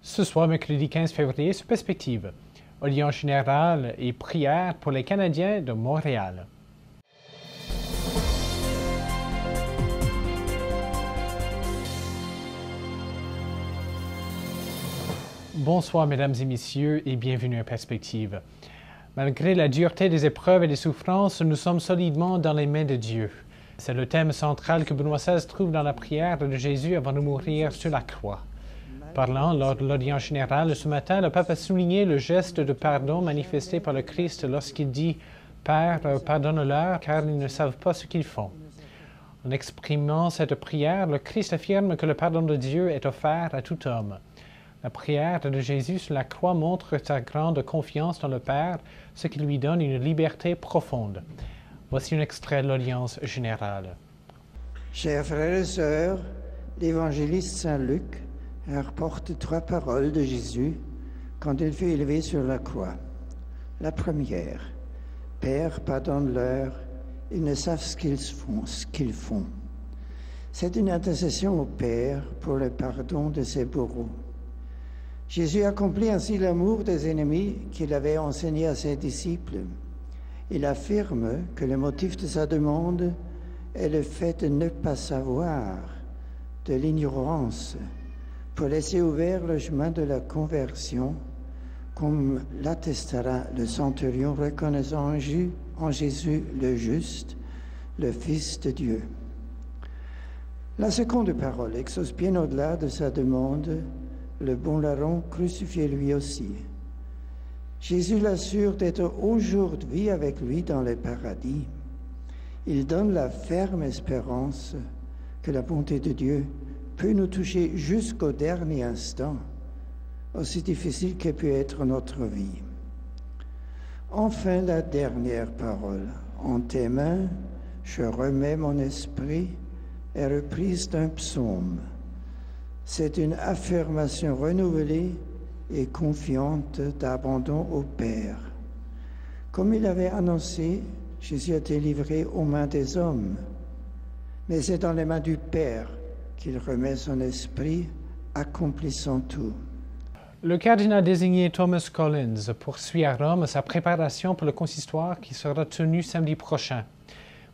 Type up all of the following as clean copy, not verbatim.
Ce soir, mercredi 15 février, sur Perspective, audience générale et prière pour les Canadiens de Montréal. Bonsoir, mesdames et messieurs, et bienvenue à Perspective. Malgré la dureté des épreuves et des souffrances, nous sommes solidement dans les mains de Dieu. C'est le thème central que Benoît XVI trouve dans la prière de Jésus avant de mourir sur la croix. Parlant lors de l'audience générale ce matin, le pape a souligné le geste de pardon manifesté par le Christ lorsqu'il dit « Père, pardonne-leur, car ils ne savent pas ce qu'ils font ». En exprimant cette prière, le Christ affirme que le pardon de Dieu est offert à tout homme. La prière de Jésus sur la croix montre sa grande confiance dans le Père, ce qui lui donne une liberté profonde. Voici un extrait de l'audience générale. Chers frères et sœurs, l'évangéliste Saint Luc rapporte 3 paroles de Jésus quand il fut élevé sur la croix. La première, « Père, pardonne-leur, ils ne savent ce qu'ils font. C'est une intercession au Père pour le pardon de ses bourreaux. Jésus accomplit ainsi l'amour des ennemis qu'il avait enseigné à ses disciples. Il affirme que le motif de sa demande est le fait de ne pas savoir, de l'ignorance, pour laisser ouvert le chemin de la conversion, comme l'attestera le centurion reconnaissant en Jésus le juste, le Fils de Dieu. La seconde parole exauce bien au-delà de sa demande le bon larron crucifié lui aussi. Jésus l'assure d'être aujourd'hui avec lui dans le paradis. Il donne la ferme espérance que la bonté de Dieu peut nous toucher jusqu'au dernier instant, aussi difficile que peut être notre vie. Enfin, la dernière parole. En tes mains, je remets mon esprit, est reprise d'un psaume. C'est une affirmation renouvelée et confiante d'abandon au Père. Comme il avait annoncé, Jésus a été livré aux mains des hommes, mais c'est dans les mains du Père qu'il remet son esprit, accomplissant tout. Le cardinal désigné Thomas Collins poursuit à Rome sa préparation pour le consistoire qui sera tenu samedi prochain.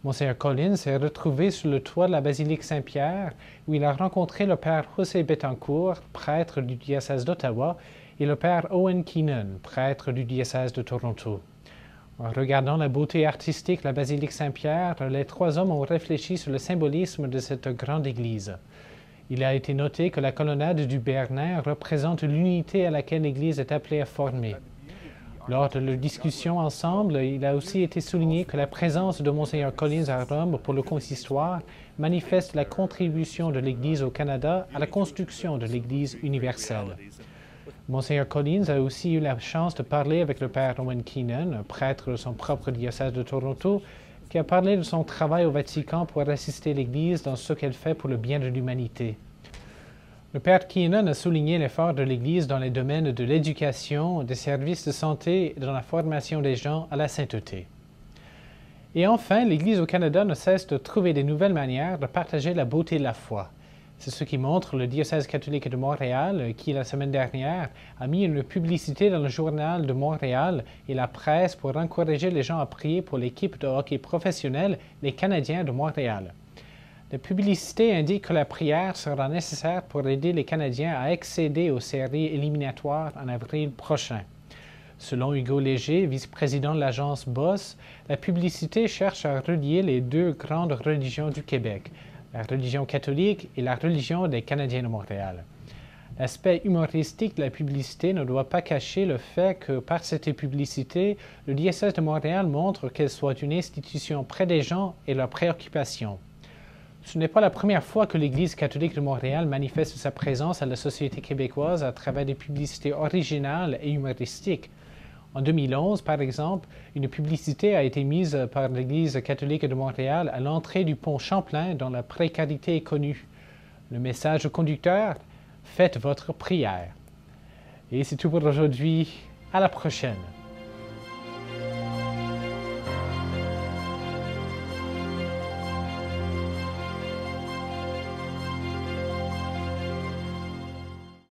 Monseigneur Collins s'est retrouvé sur le toit de la basilique Saint-Pierre où il a rencontré le père José Betancourt, prêtre du diocèse d'Ottawa, et le père Owen Keenan, prêtre du diocèse de Toronto. En regardant la beauté artistique de la basilique Saint-Pierre, les 3 hommes ont réfléchi sur le symbolisme de cette grande église. Il a été noté que la colonnade du Bernin représente l'unité à laquelle l'Église est appelée à former. Lors de leur discussion ensemble, il a aussi été souligné que la présence de Monseigneur Collins à Rome pour le consistoire manifeste la contribution de l'Église au Canada à la construction de l'Église universelle. Monseigneur Collins a aussi eu la chance de parler avec le père Owen Keenan, un prêtre de son propre diocèse de Toronto, qui a parlé de son travail au Vatican pour assister l'Église dans ce qu'elle fait pour le bien de l'humanité. Le père Keenan a souligné l'effort de l'Église dans les domaines de l'éducation, des services de santé et dans la formation des gens à la sainteté. Et enfin, l'Église au Canada ne cesse de trouver de nouvelles manières de partager la beauté de la foi. C'est ce qui montre le diocèse catholique de Montréal qui, la semaine dernière, a mis une publicité dans le journal de Montréal et la presse pour encourager les gens à prier pour l'équipe de hockey professionnelle, les Canadiens de Montréal. La publicité indique que la prière sera nécessaire pour aider les Canadiens à accéder aux séries éliminatoires en avril prochain. Selon Hugo Léger, vice-président de l'agence BOSS, la publicité cherche à relier les 2 grandes religions du Québec, la religion catholique et la religion des Canadiens de Montréal. L'aspect humoristique de la publicité ne doit pas cacher le fait que, par cette publicité, le diocèse de Montréal montre qu'elle soit une institution près des gens et leurs préoccupations. Ce n'est pas la première fois que l'Église catholique de Montréal manifeste sa présence à la société québécoise à travers des publicités originales et humoristiques. En 2011, par exemple, une publicité a été mise par l'Église catholique de Montréal à l'entrée du pont Champlain dont la précarité est connue. Le message au conducteur « Faites votre prière ». Et c'est tout pour aujourd'hui. À la prochaine.